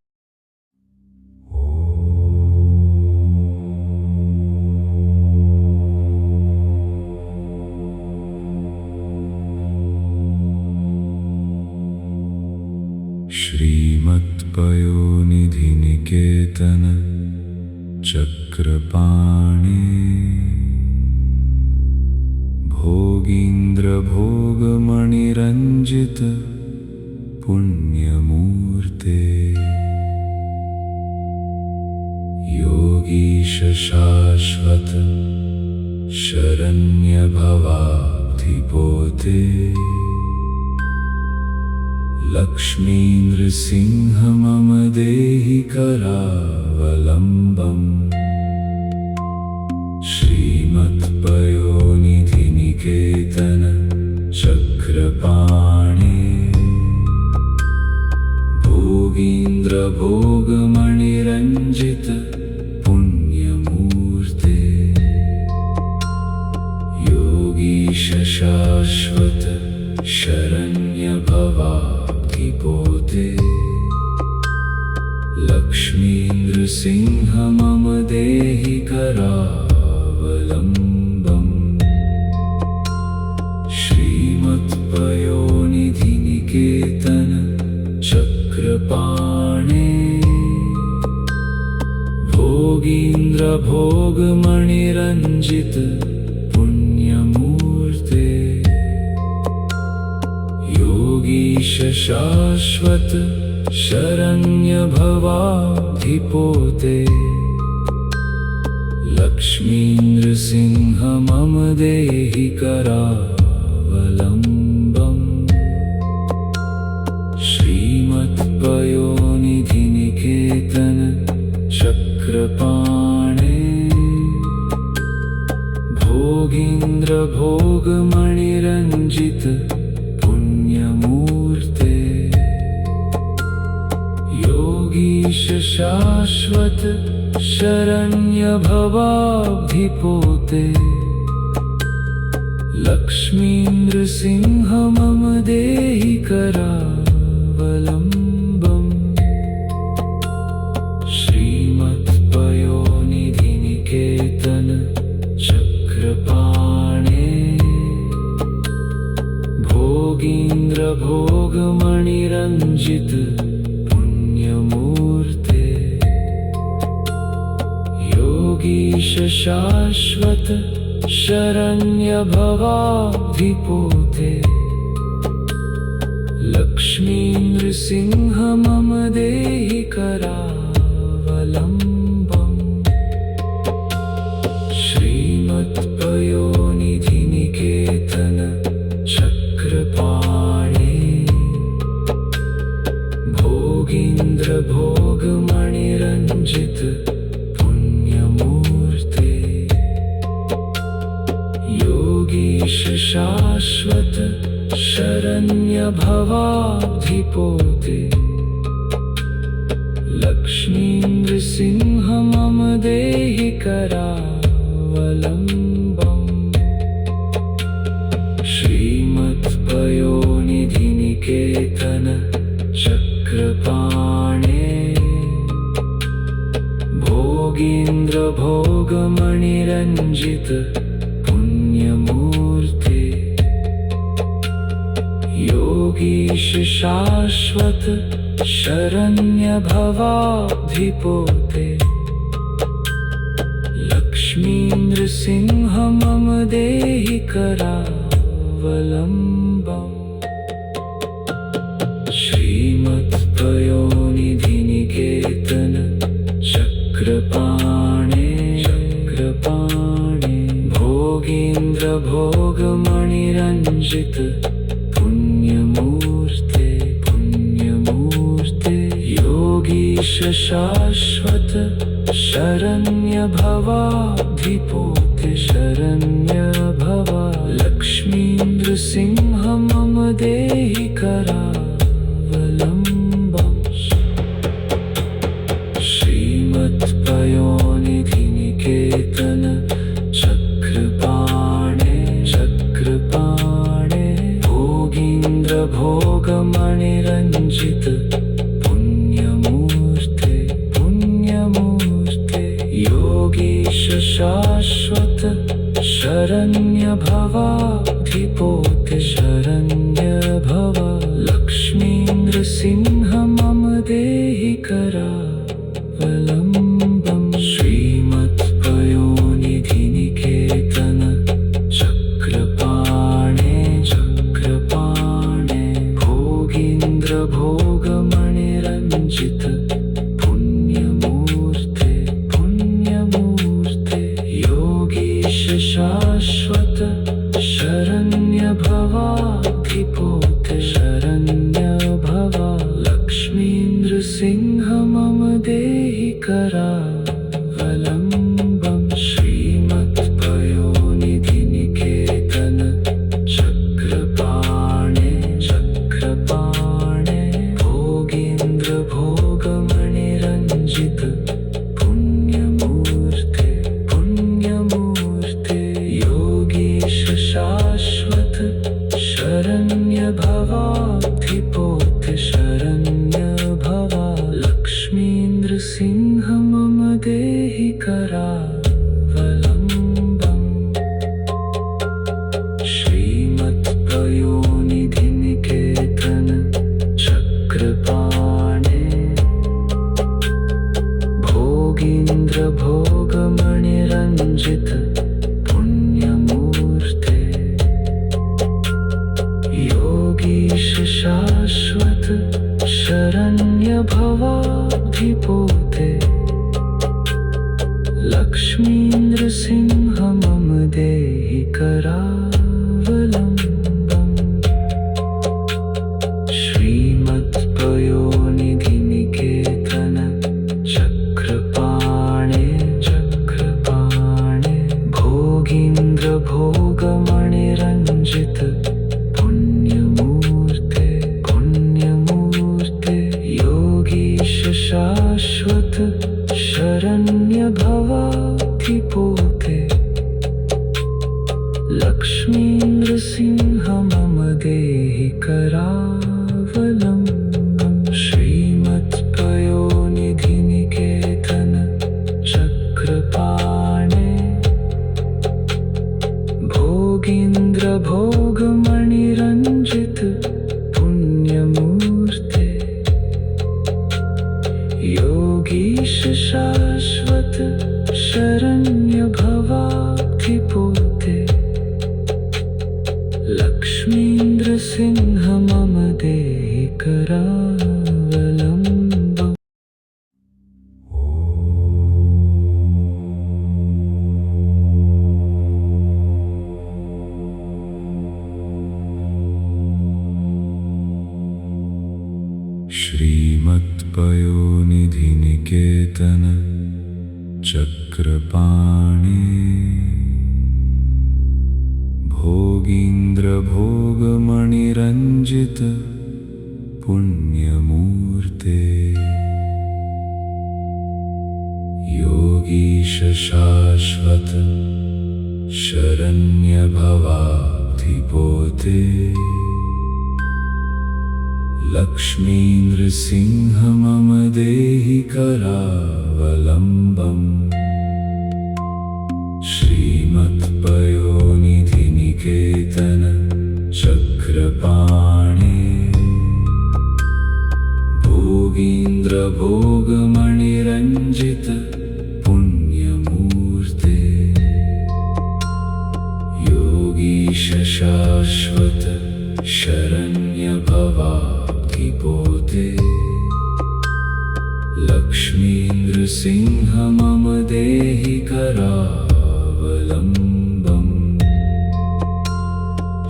Speaker 1: श्रीमत्पयोनिधिनिकेतन चक्रपाणे भोगीन्द्र भोगमणिरञ्जित पुण्यमूर्ते योगीश शाश्वत शरण्य भवाब्धिपोते लक्ष्मीन्द्र सिंह मम देहि करावलम्बम् श्रीमत्पयोनिधिनिकेतन चक्रपाणे भोगीन्द्र भोगमणिरञ्जित पुण्यमूर्ते योगीश शाश्वत शरण्य भवाब्धिपोते लक्ष्मीन्द्र सिंह मम देहि करावलम्बम् श्रीमत्पयोनिधिनिकेतन चक्रपाणे भोगीन्द्र भोगमणिरञ्जित पुण्यमूर्ते योगीश शाश्वत शरण्य भवाब्धिपोते लक्ष्मीन्द्र सिंह मम देहि करावलम्बम् श्रीमत्पयोनिधिनिकेतन चक्रपाणे भोगीन्द्र भोगमणिरञ्जित पुण्यमूर्ते योगीश शाश्वत शरण्य भवाब्धिपोते लक्ष्मीन्द्र सिंह मम देहि करावलम्बम् श्रीमत्पयोनिधिनिकेतन चक्रपाणे भोगीन्द्र भोगमणिरञ्जित पुण्यमूर्ते योगीश शाश्वत शरण्य भवाब्धिपोते लक्ष्मीन्द्र सिंह मम देहि करावलम्बम् श्रीमत्पयोनिधिनिकेतन चक्रपाणे भोगीन्द्र भोगमणिरञ्जित पुण्यमूर्ते योगीश शाश्वत शरण्य भवाधिपोते लक्ष्मी नृसिंह मम देहि करावलम्बम् श्रीमत्पयोनिधि निकेतन चक्रपाणे भोगीन्द्र भोगमणिरञ्जित पुण्यमूर्ते योगीश शाश्वत शरण्य भवाधिपोते लक्ष्मी नृसिंह मम देहि करावलम्बम् श्रीमत्पयोनिधि निकेतन चक्रपाणे भोगीन्द्र भोगमणिरञ्जित पुण्यमूर्ते योगीश शाश्वत शरण्य भवाधिपोते लक्ष्मी नृसिंह मम देहि करावलम्बम् श्रीमत्पयोनिधि निकेतन चक्रपाणे भोगीन्द्र भोगमणिरञ्जित पुण्यमूर्ते योगीश शाश्वत शरण्य भवाधिपोते लक्ष्मी नृसिंह मम देहि करावलम्बम् श्रीमत्पयोनिधि निकेतन चक्रपाणे भोगीन्द्र भोगमणिरञ्जित पुण्यमूर्ते योगीश शाश्वत शरण्य भवाधिपोते लक्ष्मी नृसिंह मम देहि करावलम्बम् श्रीमत्पयोनिधि निकेतन चक्रपाणे भोगीन्द्र भोगमणिरञ्जित पुण्यमूर्ते योगीश शाश्वत शरण्य भवाधिपोते लक्ष्मी नृसिंह मम देहि करावलम्बम् श्रीमत्पयोनिधि निकेतन चक्रपाणे भोगीन्द्र भोगमणिरञ्जित पुण्यमूर्ते योगीश शाश्वत शरण्य भवाधिपोते लक्ष्मी नृसिंह मम देहि करावलम्बम् श्रीमत्पयोनिधि निकेतन चक्रपाणे भोगीन्द्र भोगमणिरञ्जित पुण्यमूर्ते योगीश शाश्वत शरण्य भवाधिपोते लक्ष्मी नृसिंह मम देहि करावलम्बम् श्रीमत्पयोनिधि निकेतन चक्रपाणे भोगीन्द्र भोगमणिरञ्जित पुण्यमूर्ते योगीश शाश्वत शरण्य भवाधिपोते लक्ष्मी नृसिंह मम देहि करावलम्बम् श्रीमत्पयोनिधि निकेतन चक्रपाणे भोगीन्द्र भोगमणिरञ्जित पुण्यमूर्ते योगीश शाश्वत शरण्य भवाधिपोते लक्ष्मी नृसिंह मम देहि करावलम्बम्। श्रीमत्पयोनिधिनिकेतन चक्रपाणि भोगीन्द्रभोगमणिरञ्जित पुण्यमूर्ते योगीश शाश्वत शरण्य भवाधिपोते लक्ष्मी नृसिंह मम देहि करावलम्बम्। श्रीमत्पयोनिधिनिकेतन चक्रपाणि भोगीन्द्रभोगमणिरञ्जित पुण्यमूर्ते योगीश शाश्वत शरण्य भवाधिपोते लक्ष्मी नृसिंह मम देहि करावलम्बम्।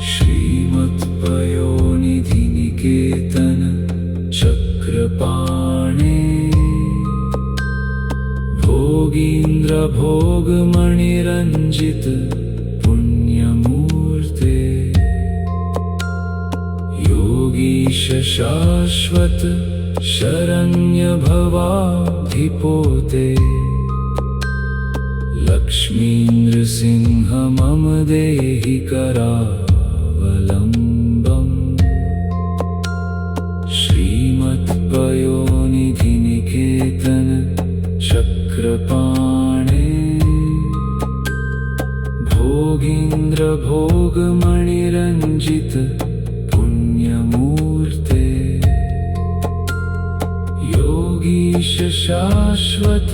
Speaker 1: श्रीमत्पयोनिधिनिकेतन चक्रपाणि भोगीन्द्रभोगमणिरञ्जित पुण्यमूर्ते योगीश शाश्वत शरण्य भवाधिपोते लक्ष्मी नृसिंह मम देहि करावलम्बम्। श्रीमत्पयोनिधिनिकेतन चक्रपाणि भोगीन्द्रभोगमणिरञ्जित पुण्यमूर्ते योगीश शाश्वत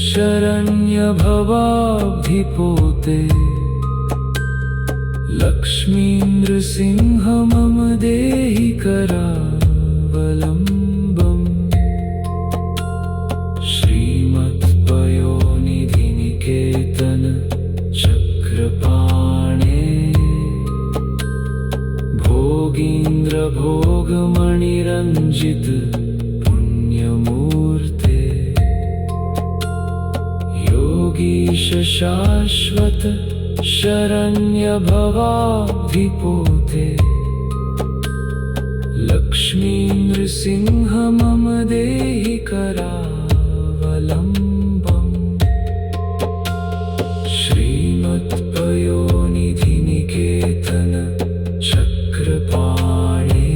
Speaker 1: शरण्य भवाधिपोते लक्ष्मी नृसिंह मम देहि करावलम्बम्। श्रीमत्पयोनिधिनिकेतन चक्रपाणि भोगीन्द्रभोगमणिरञ्जित पुण्यमूर्ते योगीश शाश्वत शरण्य भवाधिपोते लक्ष्मी नृसिंह मम देहि करावलम्बम्। श्रीमत्पयोनिधिनिकेतन चक्रपाणि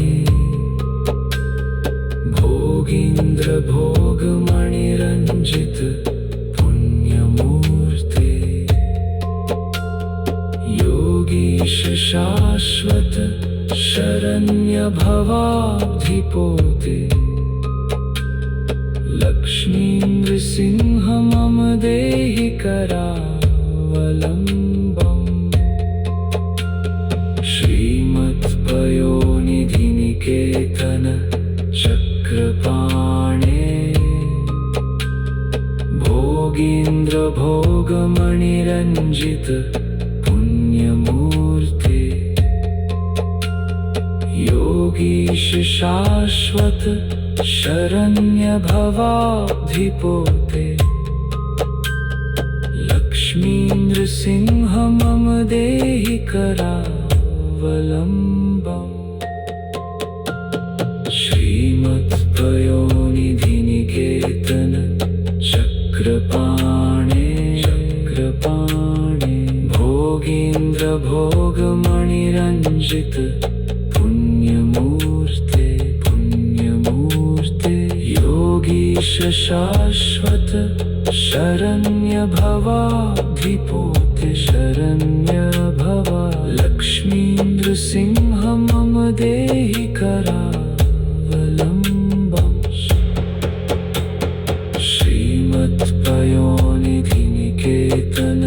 Speaker 1: भोगीन्द्रभोगमणिरञ्जित पुण्यमूर्ते योगीश शाश्वत शरण्य भवाधिपोते लक्ष्मी नृसिंह मम देहि करावलम्बम्। श्रीमत्पयोनिधिनिकेतन चक्रपाणि भोगीन्द्रभोगमणिरञ्जित पुण्यमूर्ते योगीश शाश्वत शरण्य भवाधिपोते लक्ष्मी नृसिंह मम देहि करावलम्बम्। श्रीमत्पयोनिधिनिकेतन चक्रपाणि भोगीन्द्रभोगमणिरञ्जित पुण्यमूर्ते योगीश शाश्वत शरण्य भवाधिपोते लक्ष्मी नृसिंह मम देहि करावलम्बम्। श्रीमत्पयोनिधिनिकेतन चक्रनिकेतन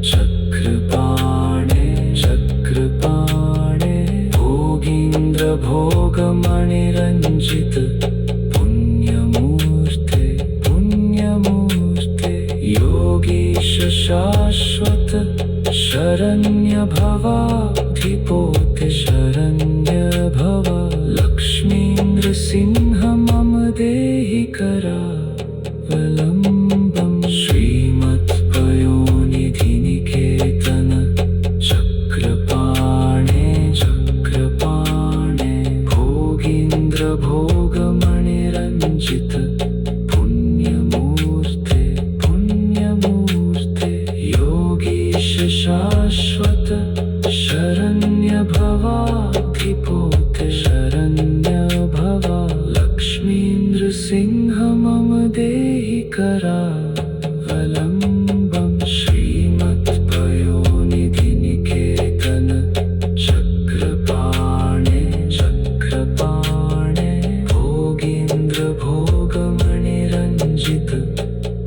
Speaker 1: चक्रपाणे चक्रपाणे भोगीन्द्र भोगमणिरञ्जित पुण्यमूर्ते पुण्यमूर्ते योगीश शाश्वत शरण्य भवाधिपोते शरण्य भव लक्ष्मीन्द्रसिंह मम देहि करावलम्बम् श्रीमत्पयोनिधिनिकेतन चक्रपाणे चक्रपाणे भोगीन्द्र भोगमणिरञ्जित पुण्यमूर्ते पुण्यमूर्ते योगीश शाश्वत शरण्य भवाधिपोते शरण्य भव लक्ष्मीन्द्रसिंह मम देहि करावलम्बम् श्रीमत्पयोनिधिनिकेतन चक्रपाणे चक्रपाणे भोगीन्द्र भोगमणिरञ्जित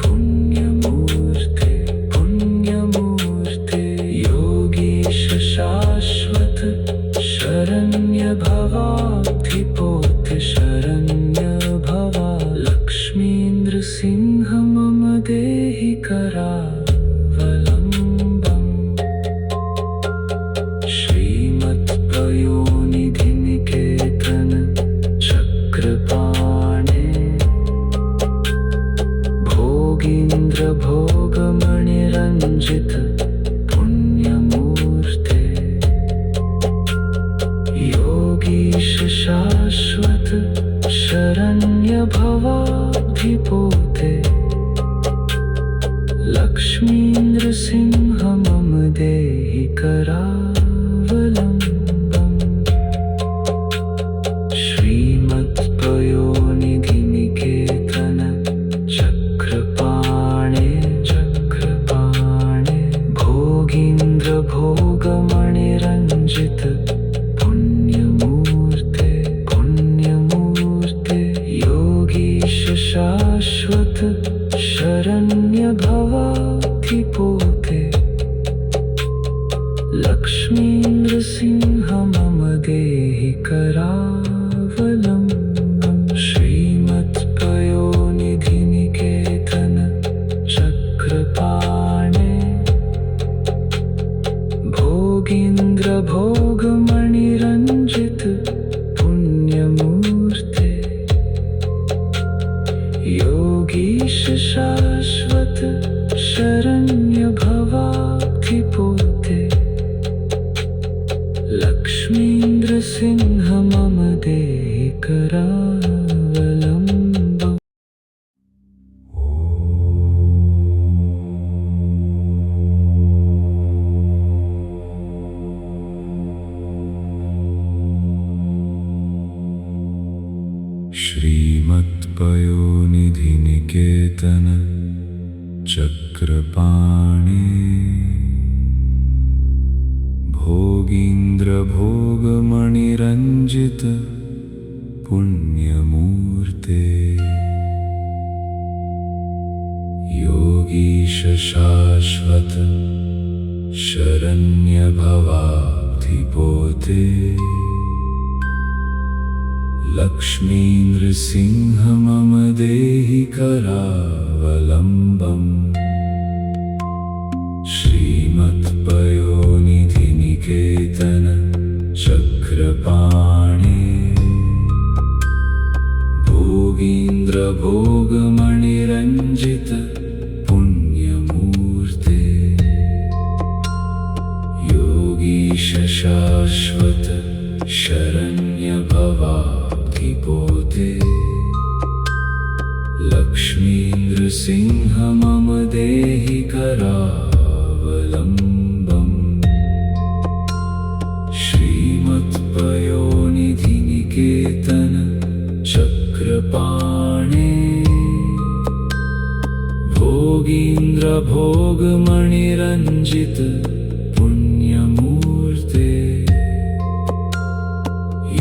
Speaker 1: पुण्यमूर्ते पुण्यमूर्ते योगीश शाश्वत शरण्य भवाधिपोते शरण्य भव लक्ष्मीन्द्रसिंह मम देहि करावलम्बम् श्रीमत्पयोनिधिनिकेतन चक्रपाणे भोगीन्द्र भोगमणिरञ्जित पुण्यमूर्ते योगीश शाश्वत शरण्य भवाधिपोते लक्ष्मीन्द्रसिंह मम देहि करावलम्बम् श्रीमत्पयोनिधिनिकेतन चक्रपाणे चक्रपाणे भोगीन्द्र भोगमणिरञ्जित पुण्यमूर्ते पुण्यमूर्ते योगीश शाश्वत शरण्य भवाधिपोते लक्ष्मीन्द्रसिंह मम देहि करावलम्बम् श्रीमत्पयोनिधिनिकेतन चक्रपाणे भोगीन्द्र भोगमणिरञ्जित पुण्यमूर्ते योगीश शाश्वत शरण्य भवाधिपोते लक्ष्मीन्द्रसिंह मम देहि करावलम्बम् श्रीमत्पयोनिधिनिकेतन चक्रपाणे भोगीन्द्र भोगमणिरञ्जित पुण्यमूर्ते योगीश शाश्वत शरण्य भवाधिपोते लक्ष्मीन्द्रसिंह मम देहि करावलम्बम् श्रीमत्पयोनिधिनिकेतन चक्रपाणे भोगीन्द्र भोगमणिरञ्जित पुण्यमूर्ते योगीश शाश्वत शरण्य भवाधिपोते लक्ष्मीन्द्रसिंह मम देहि करावलम्बम् श्रीमत्पयोनिधिनिकेतन चक्रपाणे भोगीन्द्र भोगमणिरञ्जित पुण्यमूर्ते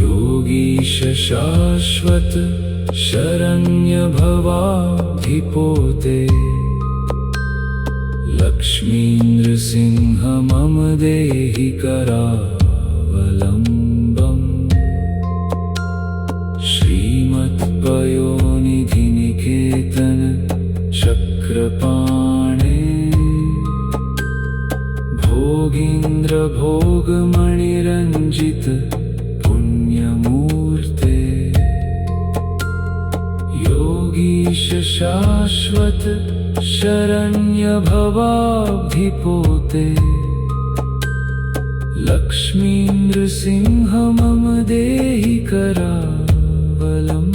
Speaker 1: योगीश शाश्वत शरण्य भवाधिपोते लक्ष्मीनृसिंह मम देहि करावलम्बम् श्रीमत्पयोनिधिनिकेतन चक्रपाणे भोगीन्द्र भोगमणिरञ्जित पुण्यमूर्ते योगीश शाश्वत शरण्य भवाब्धिपोते लक्ष्मीनृसिंह मम देहि करावलम्बम्